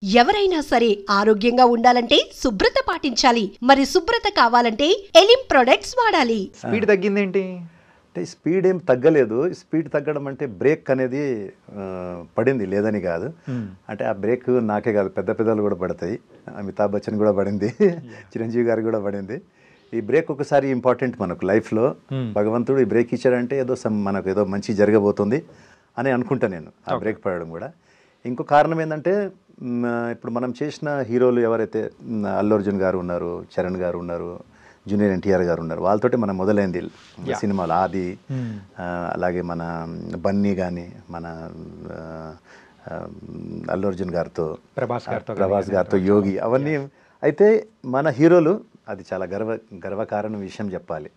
ఎవరైనా సరే ఆరోగ్యంగా ఉండాలంటే శుభ్రత పాటించాలి. మరి శుభ్రత కావాలంటే ఎలిం ప్రొడక్ట్స్ వాడాలి. స్పీడ్ తగ్గిందేంటి? అంటే స్పీడ్ ఏం తగ్గలేదు. స్పీడ్ తగ్గడం అంటే బ్రేక్ అనేది పడింది లేదని కాదు. అంటే ఆ బ్రేక్ నాకే కాదు, పెద్ద పెద్దలు కూడా పడతాయి. అమితాబ్ బచ్చన్ కూడా పడింది, చిరంజీవి గారు కూడా పడింది. ఈ బ్రేక్ ఒకసారి ఇంపార్టెంట్ మనకు లైఫ్లో. భగవంతుడు ఈ బ్రేక్ ఇచ్చాడంటే ఏదో మనకు ఏదో మంచి జరగబోతుంది అని అనుకుంటా నేను. ఆ బ్రేక్ పడడం కూడా ఇంకో కారణం ఏంటంటే, ఇప్పుడు మనం చేసిన హీరోలు ఎవరైతే అల్లు అర్జున్ గారు ఉన్నారు, చరణ్ గారు ఉన్నారు, జూనియర్ ఎన్టీఆర్ గారు ఉన్నారు, వాళ్ళతోటి మనం మొదలైంది సినిమాలు. ఆది, అలాగే మన బన్నీ కానీ, మన అల్లు అర్జున్ గారితో, ప్రభాస్ గారితో యోగి, అవన్నీ. అయితే మన హీరోలు, అది చాలా గర్వకారణం విషయం చెప్పాలి.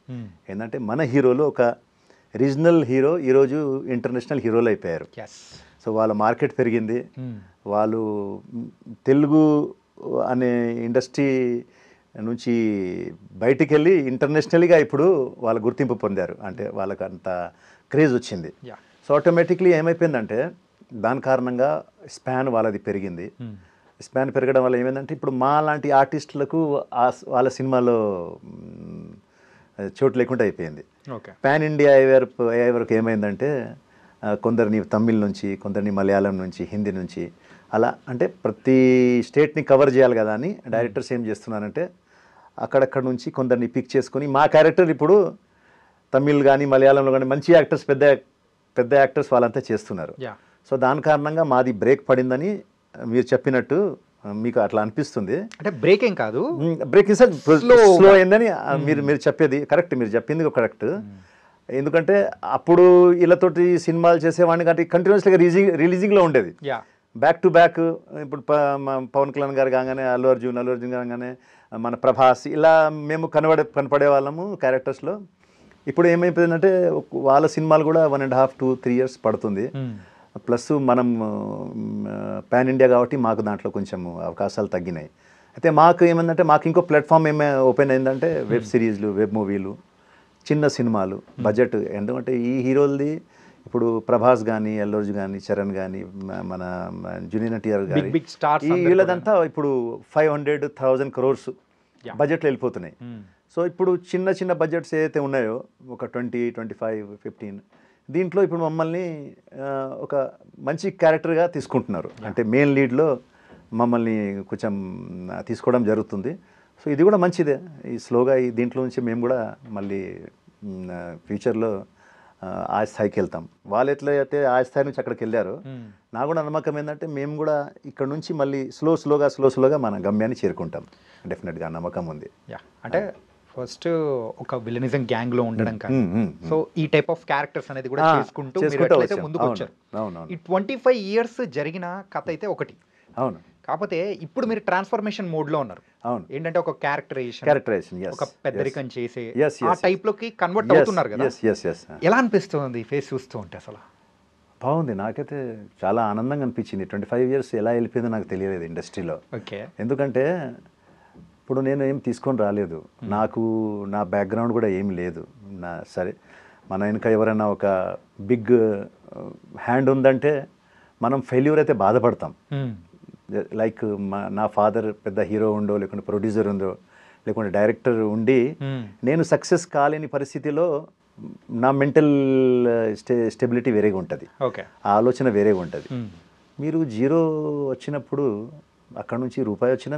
ఏంటంటే మన హీరోలు ఒక రీజనల్ హీరో ఈరోజు ఇంటర్నేషనల్ హీరోలు అయిపోయారు. సో వాళ్ళ మార్కెట్ పెరిగింది. వాళ్ళు తెలుగు అనే ఇండస్ట్రీ నుంచి బయటికి వెళ్ళి ఇంటర్నేషనల్గా ఇప్పుడు వాళ్ళ గుర్తింపు పొందారు. అంటే వాళ్ళకి అంత క్రేజ్ వచ్చింది. సో ఆటోమేటిక్లీ ఏమైపోయిందంటే, దాని కారణంగా స్పాన్ వాళ్ళది పెరిగింది. స్పాన్ పెరగడం వల్ల ఏమైందంటే, ఇప్పుడు మా లాంటి ఆర్టిస్టులకు వాళ్ళ సినిమాలో చోటు లేకుండా అయిపోయింది. పాన్ ఇండియా అయ్యే వరకు ఏమైందంటే, కొందరిని తమిళ్ నుంచి, కొందరిని మలయాళం నుంచి, హిందీ నుంచి, అలా అంటే ప్రతి స్టేట్ని కవర్ చేయాలి కదా అని డైరెక్టర్స్ ఏం చేస్తున్నారంటే, అక్కడక్కడ నుంచి కొందరిని పిక్ చేసుకొని, మా క్యారెక్టర్ ఇప్పుడు తమిళ్ కానీ మలయాళంలో కానీ మంచి యాక్టర్స్, పెద్ద యాక్టర్స్ వాళ్ళంతా చేస్తున్నారు. సో దాని కారణంగా మాది బ్రేక్ పడిందని మీరు చెప్పినట్టు మీకు అట్లా అనిపిస్తుంది. అంటే బ్రేక్ ఏం కాదు, బ్రేక్ స్లో అయిందని మీరు చెప్పేది కరెక్ట్, మీరు చెప్పింది కరెక్ట్. ఎందుకంటే అప్పుడు వీళ్ళతోటి సినిమాలు చేసేవాడిని కాబట్టి కంటిన్యూస్గా రిలీజింగ్లో ఉండేది, బ్యాక్ టు బ్యాక్. ఇప్పుడు పవన్ కళ్యాణ్ గారు కాగానే అల్లు అర్జున్ కాగానే మన ప్రభాస్, ఇలా మేము కనపడే వాళ్ళము క్యారెక్టర్స్లో. ఇప్పుడు ఏమైపోయిందంటే, వాళ్ళ సినిమాలు కూడా 1.5 to 3 years పడుతుంది. ప్లస్ మనం పాన్ ఇండియా కాబట్టి మాకు దాంట్లో కొంచెం అవకాశాలు తగ్గినాయి. అయితే మాకు ఏమైందంటే, మాకు ఇంకో ప్లాట్ఫామ్ ఓపెన్ అయిందంటే, వెబ్ సిరీస్లు, వెబ్ మూవీలు, చిన్న సినిమాలు, బడ్జెట్. ఎందుకంటే ఈ హీరోలది ఇప్పుడు ప్రభాస్ కానీ, అల్లు అర్జున్ కానీ, చరణ్ కానీ, మన జూనియర్ ఎన్టీఆర్ కానీ, వీళ్ళదంతా ఇప్పుడు 500,000 crores బడ్జెట్లో వెళ్ళిపోతున్నాయి. సో ఇప్పుడు చిన్న బడ్జెట్స్ ఏదైతే ఉన్నాయో, ఒక 20, 25, 15, దీంట్లో ఇప్పుడు మమ్మల్ని ఒక మంచి క్యారెక్టర్గా తీసుకుంటున్నారు. అంటే మెయిన్ లీడ్లో మమ్మల్ని కొంచెం తీసుకోవడం జరుగుతుంది. సో ఇది కూడా మంచిదే. ఈ స్లోగా దీంట్లో నుంచి మేము కూడా మళ్ళీ ఫ్యూచర్లో ఆ స్థాయికి వెళ్తాం. వాళ్ళు ఎట్లయితే ఆ స్థాయి నుంచి అక్కడికి వెళ్ళారో, నాకు కూడా నమ్మకం ఏంటంటే, మేము కూడా ఇక్కడ నుంచి మళ్ళీ స్లోగా మన గమ్యాన్ని చేరుకుంటాం. డెఫినెట్గా నమ్మకం ఉంది. అంటే ఫస్ట్ ఒక విలనిజం గ్యాంగ్ లో ఉండడం కానీ, సో ఈ టైప్ ఆఫ్ క్యారెక్టర్స్ అనేది కూడా చేసుకుంటూ ముందుకు వచ్చారు. ఈ 25 years జరిగిన కథ అయితే ఒకటి. అవును. కాకపోతే ఇప్పుడు మీరు ట్రాన్స్ఫర్మేషన్ మోడ్ లో ఉన్నారు. అవును. ఏంటంటే ఒక క్యారెక్టరైజేషన్, ఒక పెద్దరికం చేసే ఆ టైప్ లోకి కన్వర్ట్ అవుతున్నారు కదా. ఎలా అనిపిస్తుంది ఫేస్ చూస్తూ ఉంటే? అసలు బాగుంది. నాకైతే చాలా ఆనందంగా అనిపించింది. 25 years ఎలా వెళ్ళిపోయిందో నాకు తెలియలేదు ఇండస్ట్రీలో. ఎందుకంటే ఇప్పుడు నేను ఏం తీసుకొని రాలేదు, నాకు నా బ్యాక్గ్రౌండ్ కూడా ఏం లేదు. సరే, మన వెనుక ఎవరైనా ఒక బిగ్ హ్యాండ్ ఉందంటే మనం ఫెయిల్యూర్ అయితే బాధపడతాం. లైక్ నా ఫాదర్ పెద్ద హీరో ఉండో, లేకుంటే ప్రొడ్యూసర్ ఉందో, లేకుంటే డైరెక్టర్ ఉండి నేను సక్సెస్ కాలేని పరిస్థితిలో నా మెంటల్ స్టెబిలిటీ వేరేగా ఉంటుంది, ఆ ఆలోచన వేరేగా ఉంటుంది. మీరు జీరో వచ్చినప్పుడు, అక్కడ నుంచి రూపాయి వచ్చినా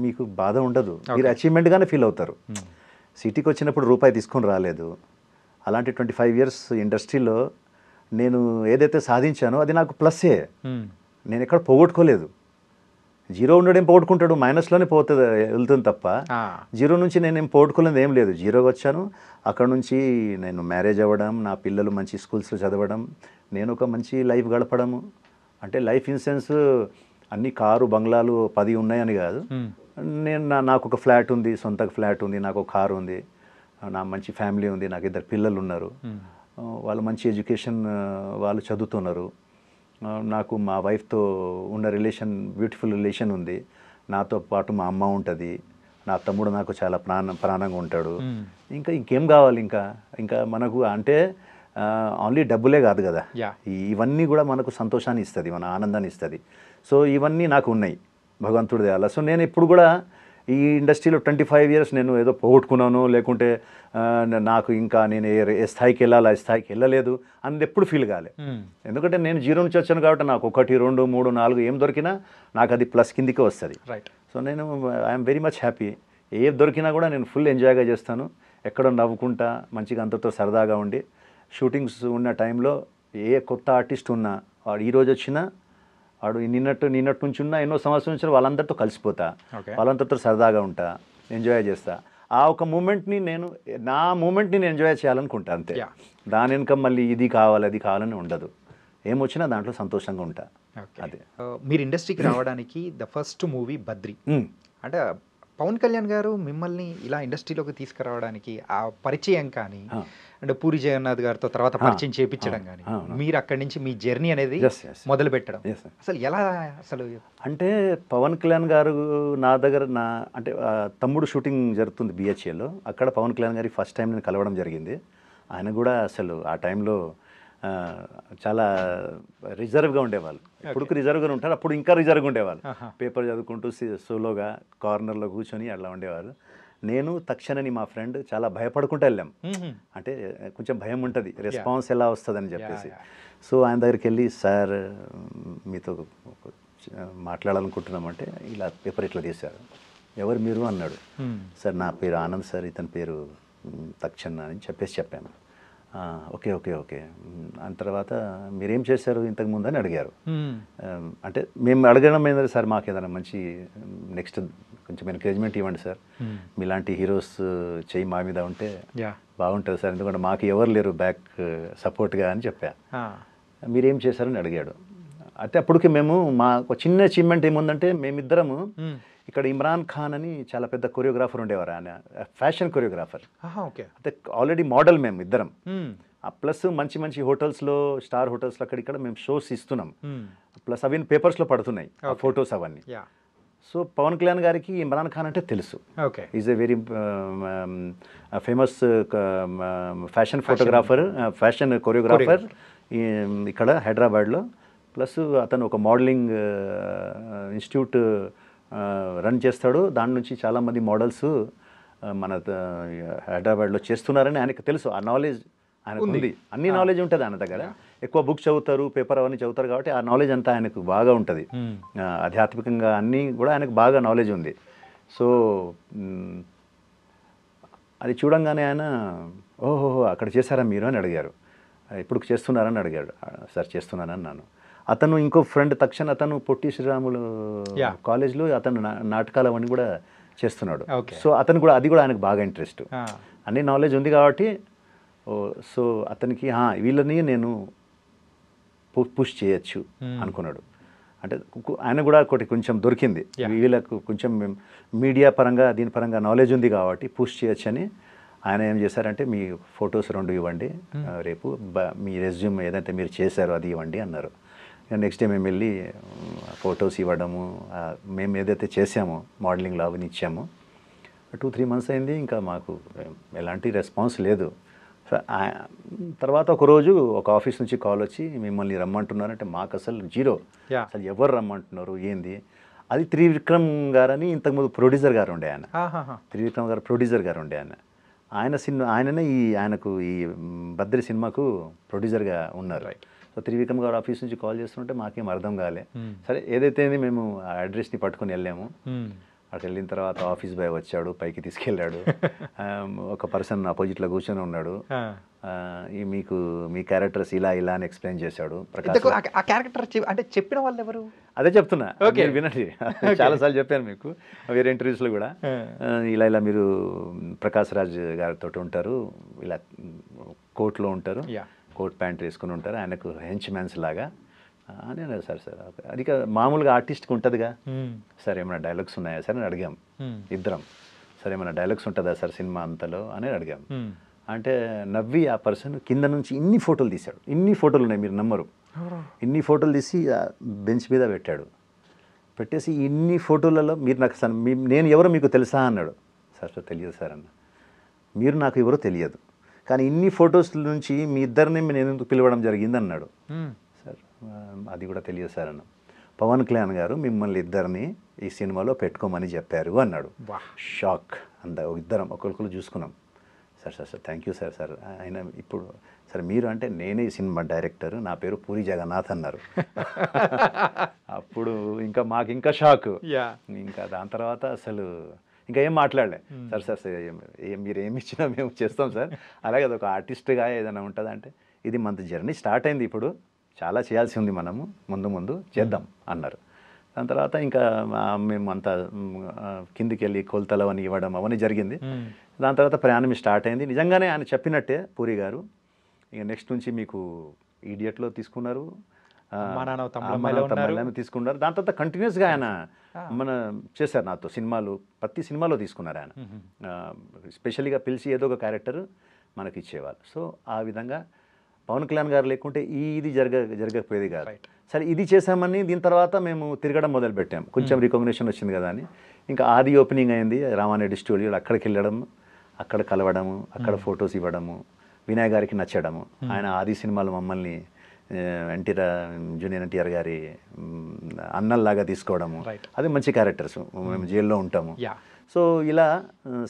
మీకు బాధ ఉండదు, మీరు అచీవ్మెంట్గానే ఫీల్ అవుతారు. సిటీకి వచ్చినప్పుడు రూపాయి తీసుకొని రాలేదు. అలాంటి 25 years ఇండస్ట్రీలో నేను ఏదైతే సాధించానో అది నాకు ప్లస్సే. నేను ఎక్కడ పోగొట్టుకోలేదు. జీరో ఉండడం పోగొట్టుకుంటాడు, మైనస్లోనే వెళ్తుంది తప్ప జీరో నుంచి నేనేం పోగొట్టుకోలేదు ఏం లేదు. జీరోకి వచ్చాను, అక్కడ నుంచి నేను మ్యారేజ్ అవ్వడం, నా పిల్లలు మంచి స్కూల్స్లో చదవడం, నేను ఒక మంచి లైఫ్ గడపడము. అంటే లైఫ్ ఇన్ సెన్స్ అన్ని కారు బంగ్లాలు 10 ఉన్నాయని కాదు. నేను నాకు ఒక ఫ్లాట్ ఉంది, సొంత ఫ్లాట్ ఉంది, నాకు ఒక కారు ఉంది, నా మంచి ఫ్యామిలీ ఉంది, నాకు 2 పిల్లలు ఉన్నారు, వాళ్ళు మంచి ఎడ్యుకేషన్, వాళ్ళు చదువుతున్నారు. నాకు మా వైఫ్తో ఉన్న రిలేషన్, బ్యూటిఫుల్ రిలేషన్ ఉంది. నాతో పాటు మా అమ్మ ఉంటుంది, నా తమ్ముడు నాకు చాలా ప్రాణంగా ఉంటాడు. ఇంకేం కావాలి? ఇంకా మనకు అంటే ఓన్లీ డబ్బులే కాదు కదా, Yeah. ఇవన్నీ కూడా మనకు సంతోషాన్ని ఇస్తుంది, మన ఆనందాన్ని ఇస్తుంది. సో ఇవన్నీ నాకు ఉన్నాయి భగవంతుడి దయ వల్ల. సో నేను ఇప్పుడు కూడా ఈ ఇండస్ట్రీలో 25 ఇయర్స్ నేను ఏదో పోగొట్టుకున్నాను, లేకుంటే నాకు ఇంకా నేను ఏ స్థాయికి వెళ్ళాలి ఆ స్థాయికి వెళ్ళలేదు అని ఎప్పుడు ఫీల్ కాలే. ఎందుకంటే నేను జీరో నుంచి వచ్చాను కాబట్టి నాకు 1, 2, 3, 4 ఏం దొరికినా నాకు అది ప్లస్ కిందికే వస్తుంది. రైట్. సో నేను ఐఎమ్ వెరీ మచ్ హ్యాపీ. ఏ దొరికినా కూడా నేను ఫుల్ ఎంజాయ్గా చేస్తాను, ఎక్కడో నవ్వుకుంటా మంచిగా అంతతో సరదాగా ఉండి. షూటింగ్స్ ఉన్న టైంలో ఏ కొత్త ఆర్టిస్ట్ ఉన్నా వాడు ఈరోజు వచ్చినా వాడు నిన్నటి నుంచి ఉన్నా ఎన్నో సంవత్సరం నుంచి వాళ్ళందరితో కలిసిపోతా, వాళ్ళందరితో సరదాగా ఉంటా, ఎంజాయ్ చేస్తా. ఆ ఒక మూమెంట్ని నా మూమెంట్ని నేను ఎంజాయ్ చేయాలనుకుంటా అంతే. దాని వెనుక మళ్ళీ ఇది కావాలి అది కావాలని ఉండదు, ఏమొచ్చినా దాంట్లో సంతోషంగా ఉంటా. అదే మీరు ఇండస్ట్రీకి రావడానికి ద ఫస్ట్ మూవీ బద్రి. అంటే పవన్ కళ్యాణ్ గారు మిమ్మల్ని ఇలా ఇండస్ట్రీలోకి తీసుకురావడానికి ఆ పరిచయం కానీ, అంటే పూరి జగన్నాథ్ గారితో తర్వాత పరిచయం చేయించడం కానీ, మీరు అక్కడి నుంచి మీ జర్నీ అనేది మొదలు పెట్టడం అసలు ఎలా? అసలు అంటే పవన్ కళ్యాణ్ గారు నా దగ్గర అంటే తమ్ముడు షూటింగ్ జరుగుతుంది బిహెచ్ఏలో, అక్కడ పవన్ కళ్యాణ్ గారి ఫస్ట్ టైం నేను కలవడం జరిగింది. ఆయన కూడా అసలు ఆ టైంలో చాలా రిజర్వ్గా ఉండేవాళ్ళు. ఇప్పుడు రిజర్వ్గా ఉంటారు, అప్పుడు ఇంకా రిజర్వ్గా ఉండేవాళ్ళు. పేపర్ చదువుకుంటూ సోలోగా కార్నర్లో కూర్చొని అట్లా ఉండేవారు. నేను తక్షణని మా ఫ్రెండ్ చాలా భయపడుకుంటూ వెళ్ళాం. అంటే కొంచెం భయం ఉంటుంది, రెస్పాన్స్ ఎలా వస్తుందని చెప్పేసి. సో ఆయన దగ్గరికి వెళ్ళి, సార్ మీతో మాట్లాడాలనుకుంటున్నామంటే ఇలా పేపర్ ఇట్లా తీశారు, ఎవరు మీరు అన్నాడు. సార్ నా పేరు ఆనంద్ సార్, ఇతని పేరు తక్షణ అని చెప్పాము. ఓకే ఓకే ఓకే అని తర్వాత మీరేం చేశారు ఇంతకుముందు అని అడిగారు. అంటే మేము అడగడం ఏంటంటే, సార్ మాకు ఏదైనా మంచి నెక్స్ట్ కొంచెం ఎంకరేజ్మెంట్ ఇవ్వండి సార్, మీలాంటి హీరోస్ చెయ్యి మా మీద ఉంటే బాగుంటుంది సార్, ఎందుకంటే మాకు ఎవరు లేరు బ్యాక్ సపోర్ట్గా అని చెప్పా. మీరేం చేశారని అడిగాడు. అయితే అప్పటికి మేము మా ఒక చిన్న అచీవ్మెంట్ ఏముందంటే, మేమిద్దరము ఇక్కడ ఇమ్రాన్ ఖాన్ అని చాలా పెద్ద కొరియోగ్రాఫర్ ఉండేవారు, ఆయన ఫ్యాషన్ కొరియోగ్రాఫర్. అయితే ఆల్రెడీ మోడల్ మేము ఇద్దరం. ప్లస్ మంచి మంచి హోటల్స్లో, స్టార్ హోటల్స్లో అక్కడ ఇక్కడ మేము షోస్ ఇస్తున్నాం. ప్లస్ అవి పేపర్స్లో పడుతున్నాయి ఫొటోస్ అవన్నీ. సో పవన్ కళ్యాణ్ గారికి ఇమ్రాన్ ఖాన్ అంటే తెలుసు. Is a very famous fashion photographer, fashion choreographer ఇక్కడ హైదరాబాద్లో. ప్లస్ అతను ఒక మోడలింగ్ ఇన్స్టిట్యూట్ రన్ చేస్తాడు, దాని నుంచి చాలామంది మోడల్స్ మన హైదరాబాద్లో చేస్తున్నారని ఆయనకు తెలుసు. ఆ నాలెడ్జ్ ఆయనకు ఉంది, అన్ని నాలెడ్జ్ ఉంటుంది ఆయన దగ్గర. ఎక్కువ బుక్స్ చదువుతారు, పేపర్ అవన్నీ చదువుతారు కాబట్టి ఆ నాలెడ్జ్ అంతా ఆయనకు బాగా ఉంటుంది. ఆధ్యాత్మికంగా అన్నీ కూడా ఆయనకు బాగా నాలెడ్జ్ ఉంది. సో అది చూడంగానే ఆయన, ఓహోహో అక్కడ చేశారా మీరు అని అడిగారు. ఇప్పుడు చేస్తున్నారని అడిగాడు. సార్ చేస్తున్నానని అన్నాను. అతను ఇంకో ఫ్రెండ్ తక్షణ, అతను పొట్టి శ్రీరాములు కాలేజ్లో అతను నాటకాలు అవన్నీ కూడా చేస్తున్నాడు. సో అతను కూడా అది కూడా ఆయనకు బాగా ఇంట్రెస్ట్, అన్ని నాలెడ్జ్ ఉంది కాబట్టి. సో అతనికి వీళ్ళని నేను పుష్ చేయొచ్చు అనుకున్నాడు. అంటే ఆయన కూడా ఒకటి కొంచెం దొరికింది, వీళ్ళకు కొంచెం మీడియా పరంగా దీని పరంగా నాలెడ్జ్ ఉంది కాబట్టి పుష్ చేయొచ్చు అని. ఆయన ఏం చేశారంటే, మీ ఫొటోస్ 2 ఇవ్వండి, రేపు మీ రెజ్యూమ్ ఏదైతే మీరు చేశారో అది ఇవ్వండి అన్నారు. నెక్స్ట్ డే మేము వెళ్ళి ఫొటోస్ ఇవ్వడము, మేము ఏదైతే చేసామో మోడలింగ్లో అవన్నీ ఇచ్చాము. 2-3 మంత్స్ అయింది, ఇంకా మాకు ఎలాంటి రెస్పాన్స్ లేదు. తర్వాత ఒకరోజు ఒక ఆఫీస్ నుంచి కాల్ వచ్చి, మిమ్మల్ని రమ్మంటున్నారంటే మాకు అసలు జీరో, అసలు ఎవరు రమ్మంటున్నారు ఏంది. అది త్రివిక్రమ్ గారని ఇంతకుముందు ప్రొడ్యూసర్ గారు ఉండే ఆయన, త్రివిక్రమ్ గారు ప్రొడ్యూసర్ గారు ఉండే ఆయన సినిమా, ఆయననే ఆయనకు ఈ బద్రి సినిమాకు ప్రొడ్యూసర్గా ఉన్నారు. సో త్రివిక్రమ్ గారు ఆఫీస్ నుంచి కాల్ చేస్తుంటే మాకేం అర్థం కాలే. సరే ఏదైతే మేము ఆ అడ్రస్ని పట్టుకొని వెళ్ళాము. అక్కడికి వెళ్ళిన తర్వాత ఆఫీస్ బాయ్ వచ్చాడు, పైకి తీసుకెళ్ళాడు. ఒక పర్సన్ ఆపోజిట్లో కూర్చొని ఉన్నాడు. మీకు మీ క్యారెక్టర్స్ ఇలా ఇలా అని ఎక్స్ప్లెయిన్ చేశాడు. ఆ క్యారెక్టర్ అంటే చెప్పిన వాళ్ళు ఎవరు? అదే చెప్తున్నా, వినండి. చాలాసార్లు చెప్పాను మీకు వేరే ఇంటర్వ్యూస్లో కూడా. ఇలా ఇలా మీరు ప్రకాష్ రాజ్ గారితో ఉంటారు, ఇలా కోర్టులో ఉంటారు, కోట్ ప్యాంట్ వేసుకుని ఉంటారు, ఆయనకు హెంచ్ మ్యాన్స్ లాగా అని అన్నారు. సార్ అది మామూలుగా ఆర్టిస్ట్కి ఉంటుందిగా. సార్ ఏమైనా డైలాగ్స్ ఉన్నాయా సార్ అని అడిగాం ఇద్దరం. సార్ ఏమైనా డైలాగ్స్ ఉంటుందా సార్ సినిమా అంతలో అని అడిగాం. అంటే నవ్వి ఆ పర్సన్ కింద నుంచి ఇన్ని ఫోటోలు తీశాడు. ఇన్ని ఫోటోలు ఉన్నాయి, మీరు నమ్మరు. ఇన్ని ఫోటోలు తీసి బెంచ్ మీద పెట్టాడు. పెట్టేసి ఇన్ని ఫోటోలలో మీరు నాకు నేను ఎవరో మీకు తెలుసా అన్నాడు. సార్ తెలియదు సార్ అన్న. మీరు నాకు ఎవరో తెలియదు, కానీ ఇన్ని ఫొటోస్ నుంచి మీ ఇద్దరిని నేను ఎందుకు పిలవడం జరిగింది అన్నాడు. సార్ అది కూడా తెలియదు సార్ అన్న. పవన్ కళ్యాణ్ గారు మిమ్మల్ని ఇద్దరిని ఈ సినిమాలో పెట్టుకోమని చెప్పారు అన్నాడు. షాక్. ఇద్దరం ఒకరికొకరు చూసుకున్నాం. Sir sir sir thank you sir. Sir ఆయన ఇప్పుడు సార్ మీరు అంటే నేనే ఈ సినిమా డైరెక్టర్, నా పేరు పూరి జగన్నాథ్ అన్నారు. అప్పుడు ఇంకా మాకు ఇంకా షాక్. ఇంకా దాని తర్వాత అసలు ఇంకా ఏం మాట్లాడలే. సార్ సార్ సార్ మీరు ఏమి ఇచ్చినా మేము చేస్తాం సార్, అలాగే అదొక ఆర్టిస్ట్గా ఏదైనా ఉంటుందంటే ఇది మన జర్నీ స్టార్ట్ అయింది, ఇప్పుడు చాలా చేయాల్సి ఉంది, మనము ముందు ముందు చేద్దాం అన్నారు. దాని తర్వాత ఇంకా మేము అంతా కిందికి వెళ్ళి కొలతలు అవన్నీ ఇవ్వడం అవన్నీ జరిగింది. దాని తర్వాత ప్రయాణం స్టార్ట్ అయింది. నిజంగానే ఆయన చెప్పినట్టే పూరి గారు ఇక నెక్స్ట్ నుంచి మీకు ఈడియట్లో తీసుకున్నారు, తమిళనాడు తీసుకున్నారు. దాని తర్వాత కంటిన్యూస్గా ఆయన చేశారు నాతో సినిమాలు, ప్రతి సినిమాలో తీసుకున్నారు ఆయన. స్పెషల్గా పిలిచి ఏదో ఒక క్యారెక్టర్ మనకి ఇచ్చేవాళ్ళు. సో ఆ విధంగా పవన్ కళ్యాణ్ గారు లేకుంటే ఇది జరగకపోయేది కాదు. సరే ఇది చేసామని దీని తర్వాత మేము తిరగడం మొదలుపెట్టాం. కొంచెం రికగ్నిషన్ వచ్చింది కదా అని ఇంకా ఆది ఓపెనింగ్ అయింది రామారెడ్డి స్టూడియోలో. అక్కడికి వెళ్ళడం, అక్కడ కలవడము, అక్కడ ఫొటోస్ ఇవ్వడము, వినయ్ గారికి నచ్చడము. ఆయన ఆది సినిమాలు మమ్మల్ని జూనియర్ ఎన్టీఆర్ గారి అన్నల్లాగా తీసుకోవడము, అది మంచి క్యారెక్టర్స్, మేము జైల్లో ఉంటాము. సో ఇలా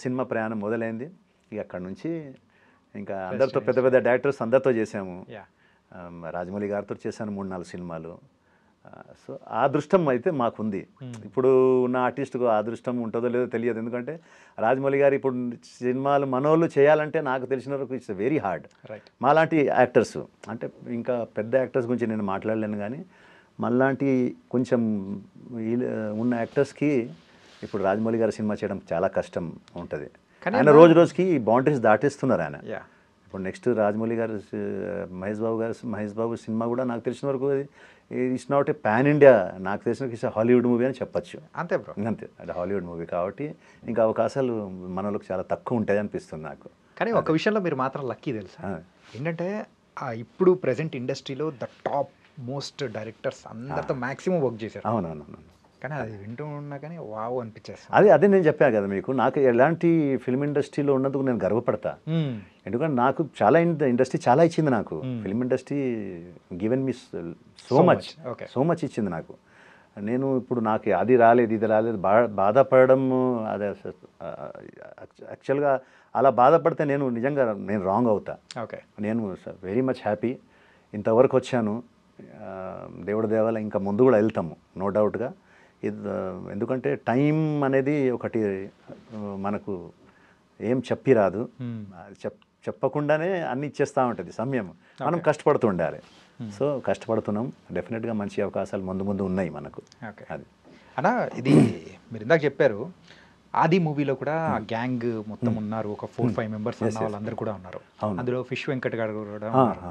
సినిమా ప్రయాణం మొదలైంది. ఇక అక్కడ నుంచి ఇంకా అందరితో పెద్ద పెద్ద డైరెక్టర్స్ అందరితో చేశాము. రాజమౌళి గారితో చేశాను 3-4 సినిమాలు. సో ఆ అదృష్టం అయితే మాకుంది. ఇప్పుడు ఉన్న ఆర్టిస్ట్కు ఆ అదృష్టం ఉంటుందో లేదో తెలియదు, ఎందుకంటే రాజమౌళి గారు ఇప్పుడు సినిమాలు మనోళ్ళు చేయాలంటే నాకు తెలిసిన వరకు ఇట్స్ వెరీ హార్డ్. మాలాంటి యాక్టర్స్ అంటే ఇంకా పెద్ద యాక్టర్స్ గురించి నేను మాట్లాడలేను, కానీ మనలాంటి కొంచెం ఉన్న యాక్టర్స్కి ఇప్పుడు రాజమౌళి గారి సినిమా చేయడం చాలా కష్టం ఉంటుంది. ఆయన రోజు రోజుకి బౌండరీస్ దాటేస్తున్నారు ఆయన. ఇప్పుడు నెక్స్ట్ రాజమౌళి గారు మహేష్ బాబు సినిమా కూడా నాకు తెలిసిన వరకు it's not a pan India, నాకు తెలిసిన ఇట్స్ హాలీవుడ్ మూవీ అని చెప్పచ్చు. అంతే బ్రో, అంతే, అది హాలీవుడ్ మూవీ కాబట్టి ఇంకా అవకాశాలు మనలోకి చాలా తక్కువ ఉంటాయి అనిపిస్తుంది నాకు. కానీ ఒక విషయంలో మీరు మాత్రం లక్కీ తెలుసా, ఏంటంటే ఇప్పుడు ప్రజెంట్ ఇండస్ట్రీలో ద టాప్ మోస్ట్ డైరెక్టర్స్ అందరితో మ్యాక్సిమం వర్క్ చేశారు. అవునవును. కానీ అది వింటూ ఉన్నా కానీ వావ్ అనిపించేస్తుంది. అదే నేను చెప్పాను కదా మీకు, నాకు ఎలాంటి ఫిల్మ్ ఇండస్ట్రీలో ఉన్నందుకు నేను గర్వపడతా. ఎందుకంటే నాకు చాలా ఇండస్ట్రీ చాలా ఇచ్చింది నాకు. Film industry given me so much ఇచ్చింది నాకు. నేను ఇప్పుడు నాకు అది రాలేదు ఇది రాలేదు బాధపడడం, అదే యాక్చువల్గా అలా బాధపడితే నిజంగా నేను రాంగ్ అవుతా. నేను వెరీ మచ్ హ్యాపీ, ఇంతవరకు వచ్చాను. దేవుడి దేవాల ఇంకా ముందు కూడా వెళ్తాము నో డౌట్గా. ఎందుకంటే టైం అనేది ఒకటి మనకు ఏం చెప్పి రాదు, చెప్పకుండానే అన్ని ఇచ్చేస్తూ ఉంటుంది సమయం. మనం కష్టపడుతూ ఉండాలి. సో కష్టపడుతున్నాం, డెఫినెట్గా మంచి అవకాశాలు ముందు ముందు ఉన్నాయి మనకు. అది అన్నా, ఇది మీరు ఇందాక చెప్పారు ఆది మూవీలో కూడా గ్యాంగ్ మొత్తం ఉన్నారు, ఒక 4-5 మెంబర్స్ వాళ్ళందరూ కూడా ఉన్నారు. అందులో ఫిష్ వెంకట్ గారు కూడా ఉన్నారు.